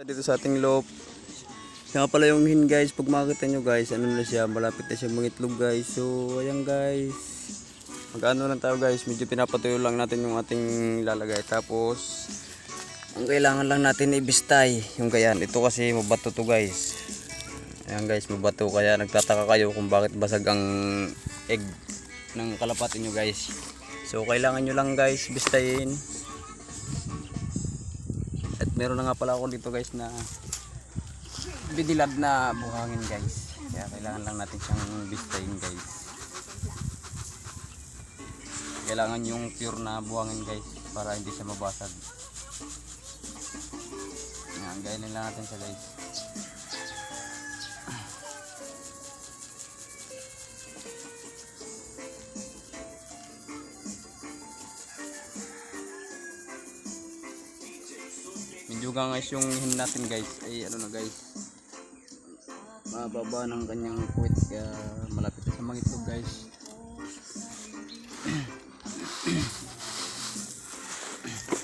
Dito sa ating loob. Nga pala yung hen guys, pag makita nyo guys, ano na siya, malapit na siya mangitlog guys. So ayan guys, mag-ano lang tayo guys, medyo pinapatuyo lang natin yung ating lalagay. Tapos ang kailangan lang natin ibistay yung gayan. Ito kasi mabato to guys. Ayan guys, mabato, kaya nagtataka kayo kung bakit basag ang egg ng kalapati nyo guys. So kailangan nyo lang guys bistayin. At meron na nga pala ako dito guys na bidilad na buhangin guys, kaya kailangan lang natin siyang bistayin guys. Kailangan yung pure na buhangin guys para hindi siya mabasag. Yan, gayanin lang natin siya guys. Medyo guys yung hin natin guys ay ano na guys, mababa ng kanyang puwet, kaya malapit na sa mangitlog guys.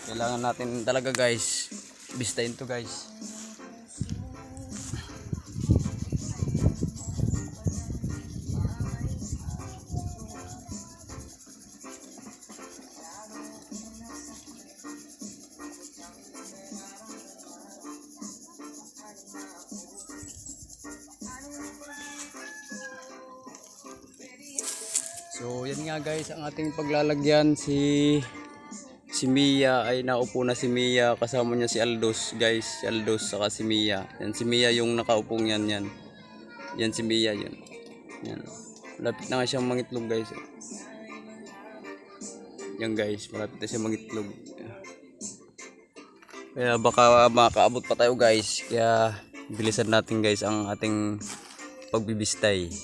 Kailangan natin talaga guys bistayin to guys. So yan nga guys ang ating paglalagyan. Si Mia ay naupo na, si Mia kasama niya si Aldos guys, si Aldos saka si Mia. Yan si Mia yung nakaupong yan. Yan si Mia yan. Yan. Malapit na nga siyang mangitlog guys. Yan guys, malapit na siyang mangitlog. Kaya baka makaabot pa tayo guys. Kaya bilisan natin guys ang ating pagbibistay.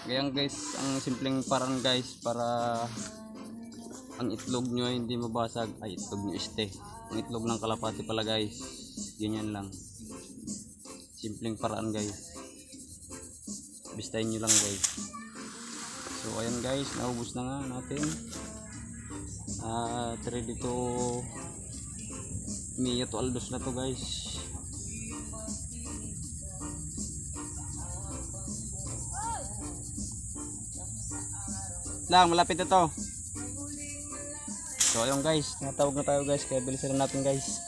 Ganyan guys, ang simpleng parang guys para ang itlog nyo hindi mabasag. Ay, itlog nyo ang itlog ng kalapati pala guys. Ganyan lang, simpleng paraan guys, bistayin nyo lang guys. So ayan guys, naubos na nga natin at ready to Mia to Aldos na to guys. Lang, malapit na to. So ayun guys, natawag na tayo guys, kaya bilisan na natin guys.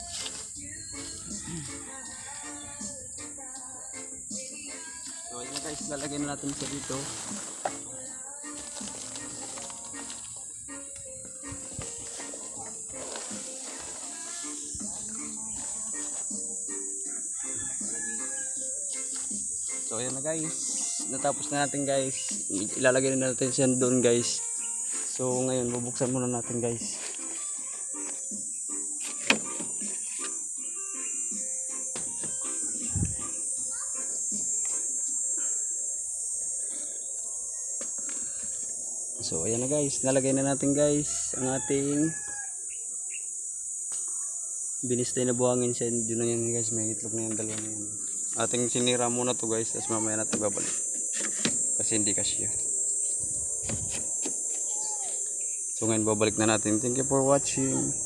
So ayun guys, lalagay na natin siya dito. So ayun na guys, natapos na natin guys, ilalagay na natin siya doon guys. So ngayon bubuksan muna natin guys. So ayan na guys, nalagay na natin guys ang ating binistay na buhangin siya. Doon na yan guys, may itlog na yung dalawa na yan. Ating sinira muna to guys, tapos mamaya natin babalik kasi hindi kasya. So ngayon babalik na natin. Thank you for watching.